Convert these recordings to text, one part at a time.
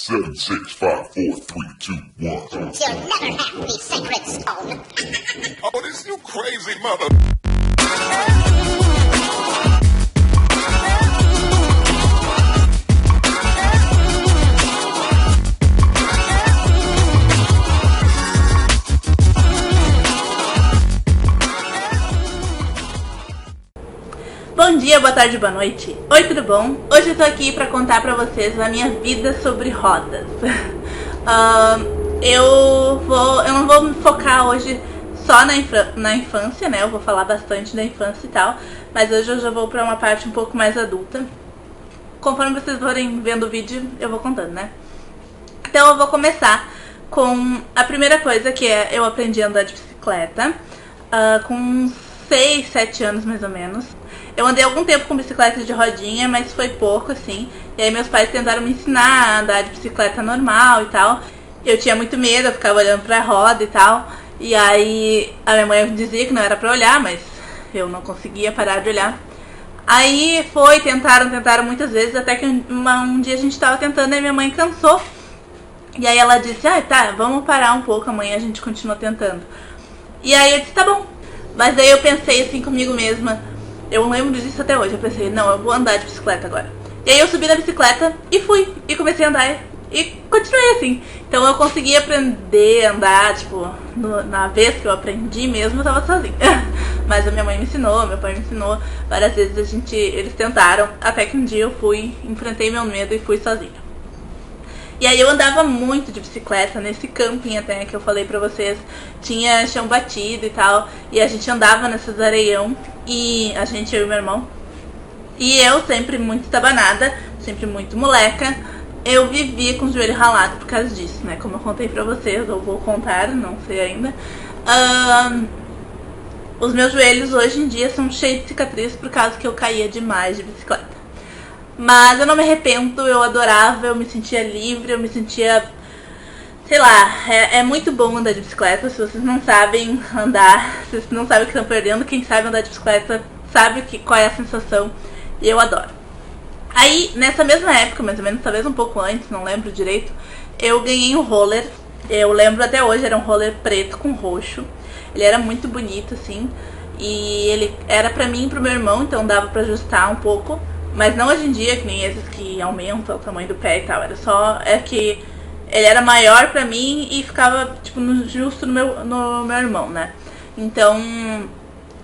7, 6, 5, 4, 3, 2, 1. You'll never have the sacred stone. Oh, this you crazy mother... Bom dia, boa tarde, boa noite. Oi, tudo bom? Hoje eu tô aqui pra contar pra vocês a minha vida sobre rodas. Eu não vou me focar hoje só na infância, né? Eu vou falar bastante da infância e tal, mas hoje eu já vou pra uma parte um pouco mais adulta. Conforme vocês forem vendo o vídeo, eu vou contando, né? Então eu vou começar com a primeira coisa, que é eu aprendi a andar de bicicleta com uns 6, 7 anos mais ou menos. Eu andei algum tempo com bicicleta de rodinha, mas foi pouco, assim. E aí meus pais tentaram me ensinar a andar de bicicleta normal e tal. Eu tinha muito medo, eu ficava olhando pra roda e tal. E aí a minha mãe dizia que não era pra olhar, mas eu não conseguia parar de olhar. Aí tentaram muitas vezes, até que um dia a gente tava tentando e minha mãe cansou. E aí ela disse, tá, vamos parar um pouco, amanhã a gente continua tentando. E aí eu disse, tá bom. Mas daí eu pensei assim comigo mesma, eu lembro disso até hoje, eu pensei, não, eu vou andar de bicicleta agora. E aí eu subi na bicicleta e fui, e comecei a andar e continuei assim. Então eu consegui aprender a andar, tipo, na vez que eu aprendi mesmo, eu tava sozinha. Mas a minha mãe me ensinou, meu pai me ensinou, várias vezes eles tentaram, até que um dia eu fui, enfrentei meu medo e fui sozinha. E aí eu andava muito de bicicleta nesse camping até que eu falei pra vocês. Tinha chão batido e tal. E a gente andava nesses areião. E eu e meu irmão. E eu sempre muito estabanada, sempre muito moleca. Eu vivia com o joelho ralado por causa disso, né? Como eu contei pra vocês, ou vou contar, não sei ainda. Os meus joelhos hoje em dia são cheios de cicatrizes por causa que eu caía demais de bicicleta. Mas eu não me arrependo, eu adorava, eu me sentia livre, eu me sentia, sei lá, é muito bom andar de bicicleta. Se vocês não sabem andar, se vocês não sabem o que estão perdendo, quem sabe andar de bicicleta sabe qual é a sensação, e eu adoro. Aí, nessa mesma época, mais ou menos, talvez um pouco antes, não lembro direito, eu ganhei um roller, eu lembro até hoje, era um roller preto com roxo, ele era muito bonito, assim, e ele era pra mim e pro meu irmão, então dava pra ajustar um pouco. Mas não hoje em dia, que nem esses que aumentam o tamanho do pé e tal. Era só que ele era maior pra mim e ficava tipo justo no meu irmão, né? Então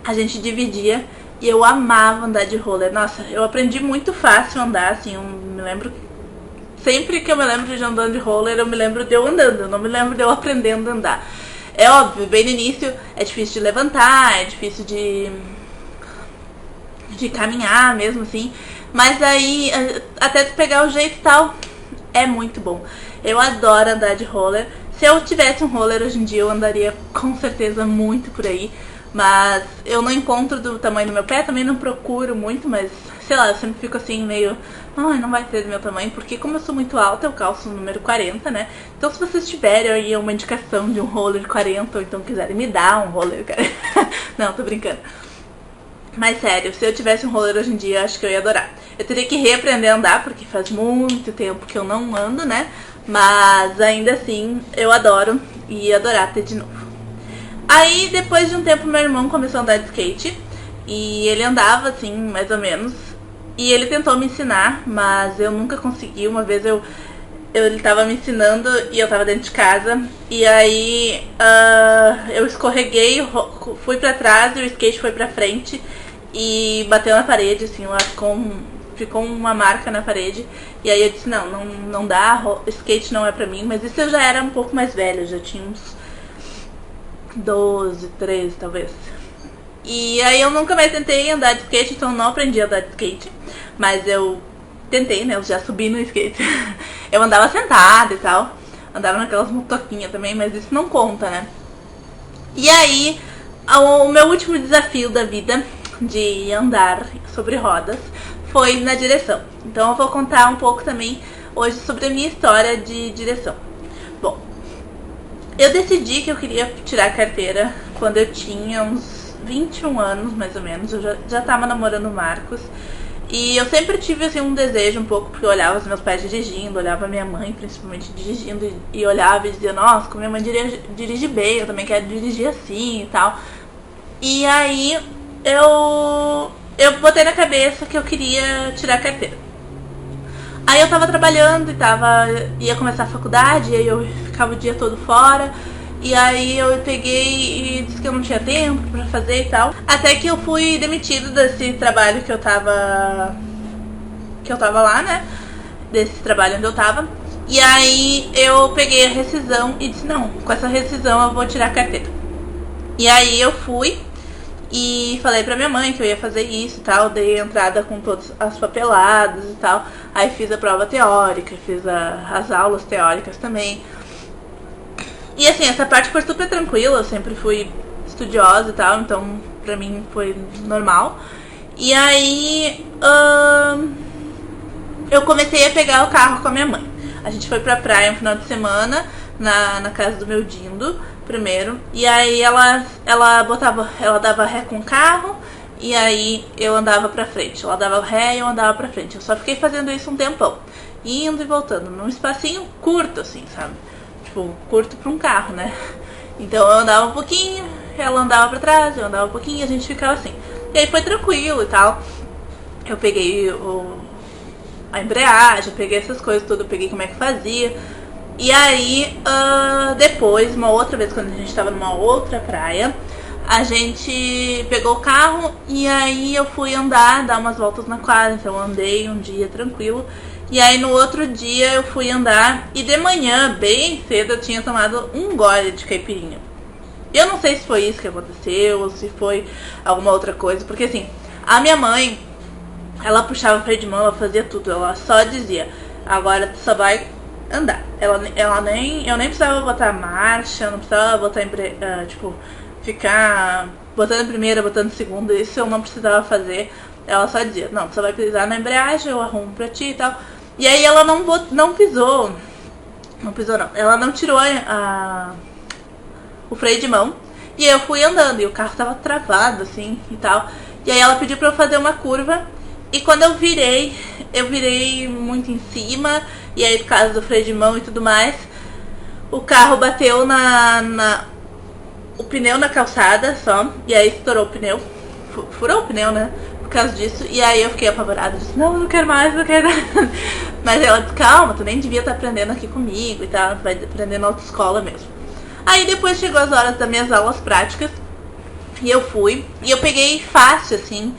a gente dividia e eu amava andar de roller. Nossa, eu aprendi muito fácil a andar, assim, eu me lembro. Sempre que eu me lembro de andando de roller, eu me lembro de eu andando, eu não me lembro de eu aprendendo a andar. É óbvio, bem no início é difícil de levantar, é difícil de caminhar mesmo, assim. Mas aí, até tu pegar o jeito e tal, é muito bom. Eu adoro andar de roller. Se eu tivesse um roller hoje em dia, eu andaria com certeza muito por aí. Mas eu não encontro do tamanho do meu pé, também não procuro muito, mas sei lá, eu sempre fico assim meio, não vai ser do meu tamanho, porque como eu sou muito alta, eu calço o número 40, né? Então se vocês tiverem aí uma indicação de um roller 40, ou então quiserem me dar um roller 40, não, tô brincando. Mas sério, se eu tivesse um roller hoje em dia, acho que eu ia adorar. Eu teria que reaprender a andar, porque faz muito tempo que eu não ando, né? Mas ainda assim, eu adoro e ia adorar ter de novo. Aí, depois de um tempo, meu irmão começou a andar de skate. E ele andava, assim, mais ou menos. E ele tentou me ensinar, mas eu nunca consegui. Uma vez ele tava me ensinando e eu tava dentro de casa. E aí eu escorreguei, fui pra trás e o skate foi pra frente. E bateu na parede, assim, lá ficou uma marca na parede. E aí eu disse, não dá, skate não é pra mim. Mas isso eu já era um pouco mais velha, eu já tinha uns 12, 13 talvez. E aí eu nunca mais tentei andar de skate, então eu não aprendi a andar de skate. Mas eu tentei, né, eu já subi no skate. Eu andava sentada e tal, andava naquelas motoquinhas também, mas isso não conta, né. E aí, o meu último desafio da vida de andar sobre rodas foi na direção. Então eu vou contar um pouco também hoje sobre a minha história de direção. Bom, eu decidi que eu queria tirar a carteira quando eu tinha uns 21 anos, mais ou menos. Eu já tava namorando o Marcos. E eu sempre tive assim um desejo um pouco, porque eu olhava os meus pais dirigindo, olhava a minha mãe principalmente dirigindo, e olhava e dizia, nossa, como minha mãe dirige bem, eu também quero dirigir assim e tal. E aí eu botei na cabeça que eu queria tirar a carteira. Aí eu tava trabalhando e ia começar a faculdade, e aí eu ficava o dia todo fora. E aí eu peguei e disse que eu não tinha tempo pra fazer e tal. Até que eu fui demitida desse trabalho que eu tava lá, né? Desse trabalho onde eu tava. E aí eu peguei a rescisão e disse, não, com essa rescisão eu vou tirar a carteira. E aí eu fui e falei pra minha mãe que eu ia fazer isso e tal. Dei entrada com todas as papeladas e tal. Aí fiz a prova teórica, fiz as aulas teóricas também. E assim, essa parte foi super tranquila, eu sempre fui estudiosa e tal, então pra mim foi normal. E aí eu comecei a pegar o carro com a minha mãe. A gente foi pra praia um final de semana, na casa do meu Dindo, primeiro. E aí ela dava ré com o carro, e aí eu andava pra frente. Ela dava ré e eu andava pra frente. Eu só fiquei fazendo isso um tempão, indo e voltando, num espacinho curto assim, sabe? Curto pra um carro, né? Então eu andava um pouquinho, ela andava pra trás, eu andava um pouquinho e a gente ficava assim. E aí foi tranquilo e tal. Eu peguei a embreagem, eu peguei essas coisas tudo, eu peguei como é que fazia. E aí, depois, uma outra vez, quando a gente tava numa outra praia, a gente pegou o carro e aí eu fui dar umas voltas na quadra. Então eu andei um dia tranquilo. E aí no outro dia eu fui andar e de manhã, bem cedo, eu tinha tomado um gole de caipirinha. Eu não sei se foi isso que aconteceu ou se foi alguma outra coisa, porque assim, a minha mãe, ela puxava o freio de mão, ela fazia tudo, ela só dizia, agora tu só vai andar. Eu nem precisava botar marcha, eu não precisava botar ficar botando primeira, botando segunda, isso eu não precisava fazer. Ela só dizia, não, tu só vai pisar na embreagem, eu arrumo pra ti e tal. E aí ela não pisou. Não pisou não. Ela não tirou o freio de mão. E aí eu fui andando e o carro tava travado assim e tal. E aí ela pediu pra eu fazer uma curva. E quando eu virei muito em cima. E aí por causa do freio de mão e tudo mais, o carro bateu o pneu na calçada só. E aí estourou o pneu. Furou o pneu, né? Por causa disso, e aí eu fiquei apavorada, disse, não quero mais, não quero mais. Mas ela disse, calma, tu nem devia estar aprendendo aqui comigo e tal, tu vai aprender na autoescola mesmo. Aí depois chegou as horas das minhas aulas práticas, e eu fui, e eu peguei fácil, assim,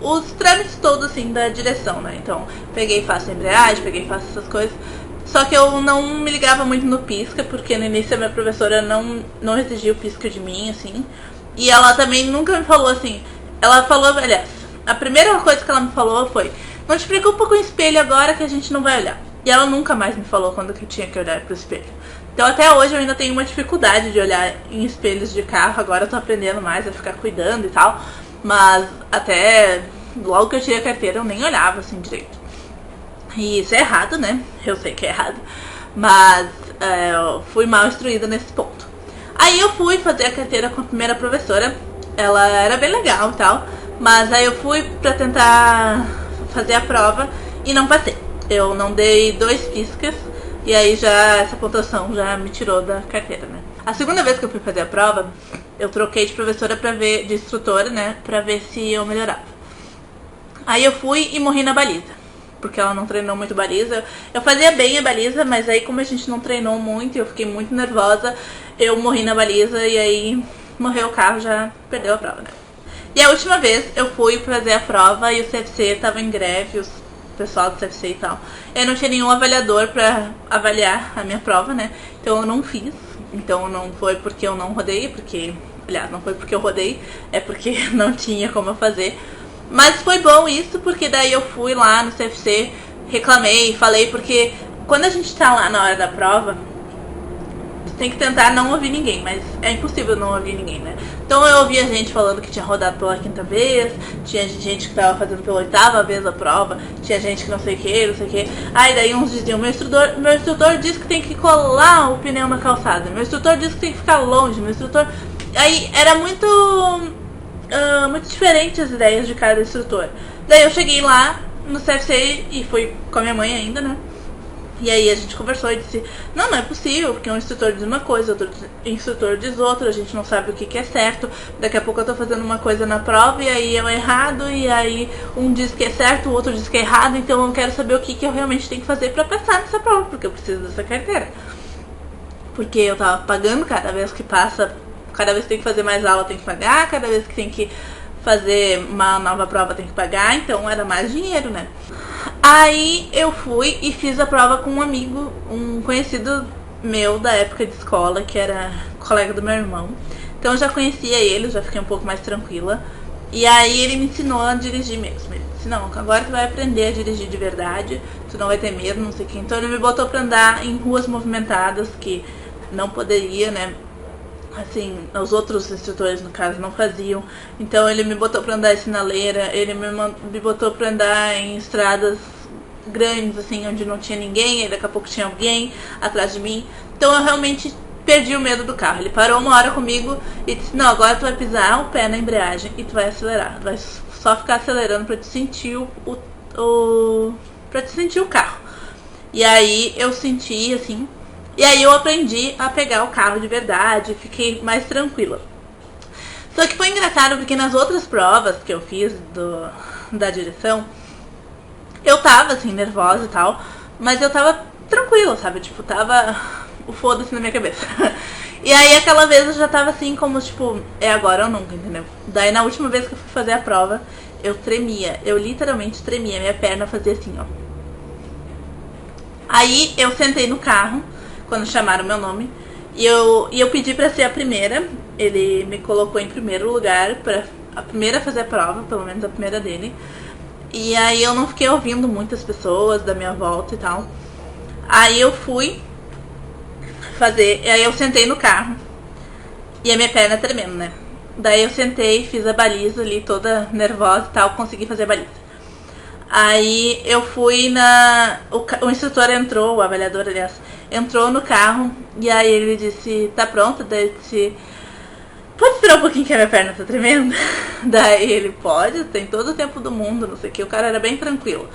os trâmites todos, assim, da direção, né, então, peguei fácil a embreagem, peguei fácil essas coisas. Só que eu não me ligava muito no pisca, porque no início a minha professora não exigia o pisca de mim, assim. E ela também nunca me falou assim. Ela falou, aliás, a primeira coisa que ela me falou foi, não te preocupa com o espelho agora que a gente não vai olhar. E ela nunca mais me falou quando que eu tinha que olhar pro espelho. Então até hoje eu ainda tenho uma dificuldade de olhar em espelhos de carro. Agora eu tô aprendendo mais a ficar cuidando e tal. Mas até logo que eu tirei a carteira eu nem olhava assim direito. E isso é errado, né? Eu sei que é errado. Mas eu fui mal instruída nesse ponto. Aí eu fui fazer a carteira com a primeira professora. Ela era bem legal e tal. Mas aí eu fui pra tentar fazer a prova e não passei. Eu não dei 2 piscas. E aí já essa pontuação já me tirou da carteira, né? A segunda vez que eu fui fazer a prova, eu troquei de professora de instrutora, né? Pra ver se eu melhorava. Aí eu fui e morri na baliza. Porque ela não treinou muito baliza. Eu fazia bem a baliza, mas aí como a gente não treinou muito e eu fiquei muito nervosa, eu morri na baliza e aí morreu o carro, já perdeu a prova, né? E a última vez eu fui fazer a prova e o CFC tava em greve, o pessoal do CFC e tal. Eu não tinha nenhum avaliador pra avaliar a minha prova, né? Então eu não fiz. Então não foi porque eu não rodei, aliás, não foi porque eu rodei, é porque não tinha como eu fazer. Mas foi bom isso, porque daí eu fui lá no CFC, reclamei, falei, porque quando a gente tá lá na hora da prova, tem que tentar não ouvir ninguém, mas é impossível não ouvir ninguém, né? Então eu ouvia gente falando que tinha rodado pela 5ª vez, tinha gente que tava fazendo pela 8ª vez a prova, tinha gente que não sei o que. Aí daí uns diziam, meu instrutor disse que tem que colar o pneu na calçada, meu instrutor disse que tem que ficar longe, meu instrutor... Aí era muito muito diferentes as ideias de cada instrutor. Daí eu cheguei lá no CFC e fui com a minha mãe ainda, né? E aí a gente conversou e disse, não é possível, porque um instrutor diz uma coisa, outro instrutor diz outra, a gente não sabe o que é certo, daqui a pouco eu tô fazendo uma coisa na prova e aí é errado, e aí um diz que é certo, o outro diz que é errado, então eu quero saber o que eu realmente tenho que fazer pra passar nessa prova, porque eu preciso dessa carteira. Porque eu tava pagando cada vez que passa, cada vez que tem que fazer mais aula tem que pagar, cada vez que tem que fazer uma nova prova tem que pagar, então era mais dinheiro, né? Aí eu fui e fiz a prova com um amigo, um conhecido meu da época de escola, que era colega do meu irmão. Então eu já conhecia ele, já fiquei um pouco mais tranquila. E aí ele me ensinou a dirigir mesmo. Ele disse, não, agora tu vai aprender a dirigir de verdade, tu não vai ter medo, não sei o que. Então ele me botou pra andar em ruas movimentadas, que não poderia, né? Assim, os outros instrutores, no caso, não faziam. Então ele me botou pra andar em sinaleira, ele me botou pra andar em estradas grandes, assim, onde não tinha ninguém, e daqui a pouco tinha alguém atrás de mim. Então eu realmente perdi o medo do carro. Ele parou uma hora comigo e disse, não, agora tu vai pisar o pé na embreagem e tu vai acelerar. Tu vai só ficar acelerando pra te sentir pra te sentir o carro. E aí eu senti, assim, e aí eu aprendi a pegar o carro de verdade, fiquei mais tranquila. Só que foi engraçado porque nas outras provas que eu fiz da direção, eu tava assim, nervosa e tal, mas eu tava tranquila, sabe? Tipo, tava o foda-se na minha cabeça. E aí aquela vez eu já tava assim, como tipo, é agora ou nunca, entendeu? Daí na última vez que eu fui fazer a prova, eu tremia, eu literalmente tremia, minha perna fazia assim, ó. Aí eu sentei no carro, quando chamaram meu nome, e eu pedi pra ser a primeira. Ele me colocou em primeiro lugar, pra a primeira a fazer a prova, pelo menos a primeira dele. E aí eu não fiquei ouvindo muitas pessoas da minha volta e tal. Aí eu fui fazer, aí eu sentei no carro, e a minha perna tremendo, né? Daí eu sentei, fiz a baliza ali, toda nervosa e tal, consegui fazer a baliza. Aí eu fui o instrutor entrou, o avaliador, aliás, entrou no carro, e aí ele disse, tá pronto? Daí eu disse, pode esperar um pouquinho que a minha perna tá tremendo? Daí ele, pode, tem todo o tempo do mundo, não sei o que, o cara era bem tranquilo.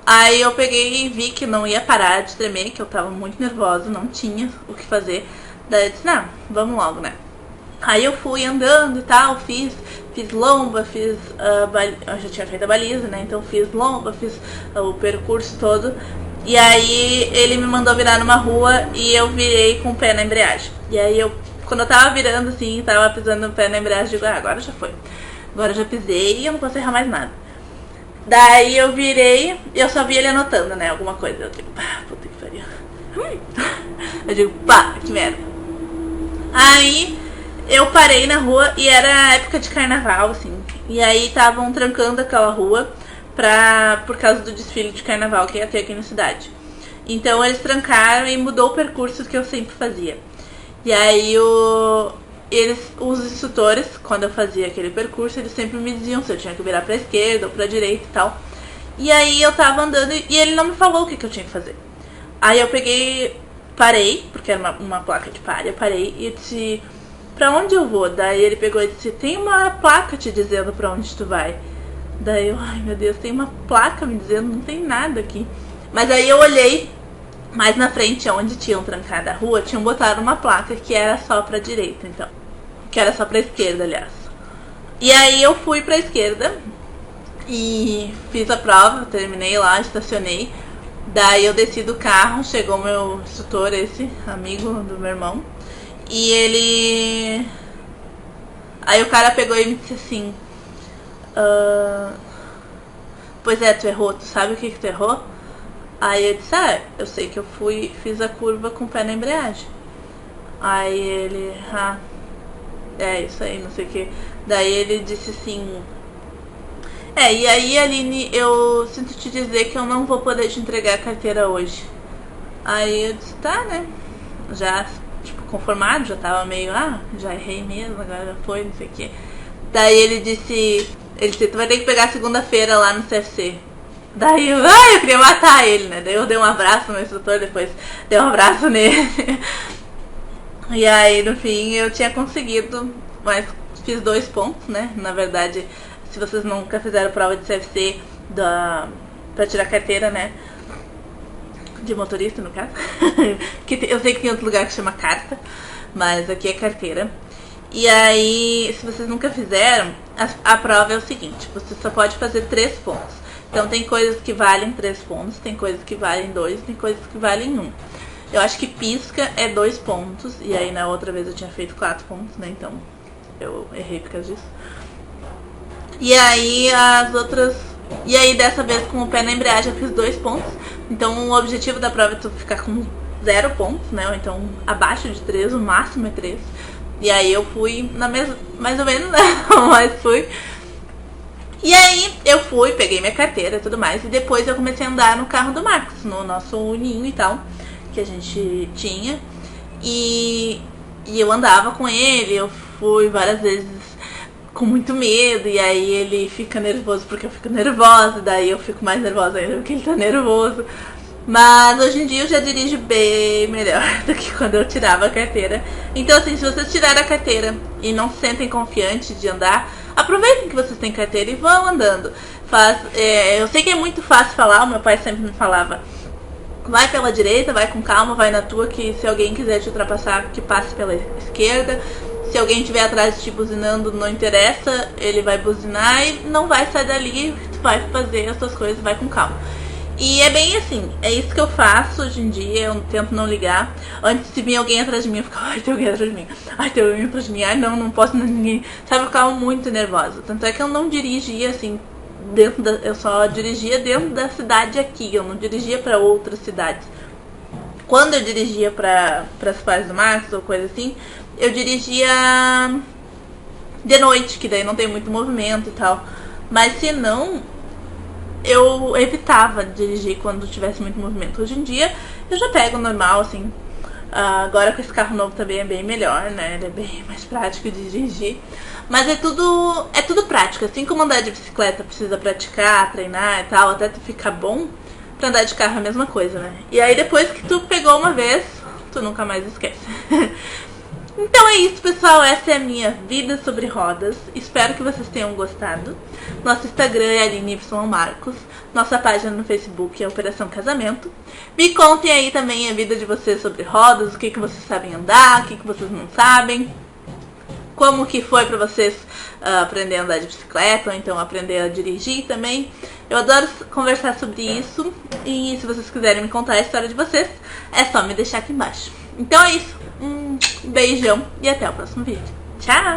Aí eu peguei e vi que não ia parar de tremer, que eu tava muito nervosa, não tinha o que fazer. Daí eu disse, não, vamos logo, né? Aí eu fui andando e tal, fiz lomba, eu já tinha feito a baliza, né? Então fiz lomba, fiz o percurso todo. E aí ele me mandou virar numa rua e eu virei com o pé na embreagem. E aí quando eu tava virando assim, tava pisando o pé na embreagem, digo, agora já foi. Agora eu já pisei e eu não posso errar mais nada. Daí eu virei e eu só vi ele anotando, né? Alguma coisa. Eu digo, pá, puta que pariu. Eu digo, pá, que merda. Aí eu parei na rua e era época de carnaval, assim. E aí estavam trancando aquela rua por causa do desfile de carnaval que ia ter aqui na cidade. Então eles trancaram e mudou o percurso que eu sempre fazia. E aí os instrutores, quando eu fazia aquele percurso, eles sempre me diziam se eu tinha que virar pra esquerda ou pra direita e tal. E aí eu tava andando e ele não me falou o que eu tinha que fazer. Aí eu parei, porque era uma placa de pare, eu parei e eu disse, pra onde eu vou? Daí ele pegou e disse, tem uma placa te dizendo pra onde tu vai. Daí eu, ai meu Deus, tem uma placa me dizendo, não tem nada aqui. Mas aí eu olhei, mais na frente, onde tinham trancado a rua, tinham botado uma placa que era só pra direita, então. Que era só pra esquerda, aliás. E aí eu fui pra esquerda e fiz a prova, terminei lá, estacionei. Daí eu desci do carro, chegou meu instrutor, esse amigo do meu irmão. E ele... Aí o cara pegou e me disse assim, pois é, tu errou, tu sabe o que tu errou? Aí eu disse, eu sei que eu fiz a curva com o pé na embreagem. Aí ele, é isso aí, não sei o que. Daí ele disse assim, e aí Aline, eu sinto te dizer que eu não vou poder te entregar a carteira hoje. Aí eu disse, tá, né? Já, tipo, conformado, já tava meio, já errei mesmo, agora já foi, não sei o que. Daí ele disse, tu vai ter que pegar segunda-feira lá no CFC. Daí eu queria matar ele, né? Daí eu dei um abraço no instrutor, depois dei um abraço nele. E aí, no fim, eu tinha conseguido, mas fiz 2 pontos, né? Na verdade, se vocês nunca fizeram prova de CFC pra tirar carteira, né? De motorista, no caso. Eu sei que tem outro lugar que chama carta, mas aqui é carteira. E aí, se vocês nunca fizeram, a prova é o seguinte: você só pode fazer 3 pontos. Então tem coisas que valem 3 pontos, tem coisas que valem 2, tem coisas que valem 1. Eu acho que pisca é 2 pontos, e aí na outra vez eu tinha feito 4 pontos, né? Então eu errei por causa disso. E aí as outras... E aí dessa vez com o pé na embreagem eu fiz 2 pontos. Então o objetivo da prova é tu ficar com 0 pontos, né? Ou então abaixo de 3, o máximo é 3. E aí eu fui na mesma... mais ou menos, né? Mas fui... E aí eu fui, peguei minha carteira e tudo mais. E depois eu comecei a andar no carro do Marcos, no nosso uninho e tal, que a gente tinha. E eu andava com ele, eu fui várias vezes com muito medo. E aí ele fica nervoso porque eu fico nervosa. Daí eu fico mais nervosa ainda porque ele tá nervoso. Mas hoje em dia eu já dirijo bem melhor do que quando eu tirava a carteira. Então assim, se vocês tirarem a carteira e não se sentem confiantes de andar, aproveitem que vocês têm carteira e vão andando. Eu sei que é muito fácil falar, o meu pai sempre me falava: vai pela direita, vai com calma, vai na tua, que se alguém quiser te ultrapassar, que passe pela esquerda. Se alguém estiver atrás de ti buzinando, não interessa, ele vai buzinar e não vai sair dali, tu vai fazer as tuas coisas, vai com calma. E é bem assim, é isso que eu faço hoje em dia, eu tento não ligar. Antes, se vinha alguém atrás de mim, eu ficava: ai, tem alguém atrás de mim, ai, tem alguém atrás de mim, ai, não posso ninguém. Sabe, eu ficava muito nervosa. Tanto é que eu não dirigia assim, eu só dirigia dentro da cidade aqui, eu não dirigia pra outras cidades. Quando eu dirigia para as pais do Marcos ou coisa assim, eu dirigia de noite, que daí não tem muito movimento e tal. Mas se não, eu evitava dirigir quando tivesse muito movimento. Hoje em dia eu já pego normal, assim. Agora com esse carro novo também é bem melhor, né? Ele é bem mais prático de dirigir. Mas é tudo prático. Assim como andar de bicicleta precisa praticar, treinar e tal, até tu ficar bom, pra andar de carro é a mesma coisa, né? E aí depois que tu pegou uma vez, tu nunca mais esquece. Então é isso, pessoal, essa é a minha vida sobre rodas. Espero que vocês tenham gostado. Nosso Instagram é Aline Y Marcos. Nossa página no Facebook é Operação Casamento. Me contem aí também a vida de vocês sobre rodas, o que vocês sabem andar, o que vocês não sabem. Como que foi pra vocês aprender a andar de bicicleta, ou então aprender a dirigir também. Eu adoro conversar sobre isso. E se vocês quiserem me contar a história de vocês, é só me deixar aqui embaixo. Então é isso. Um beijão e até o próximo vídeo. Tchau!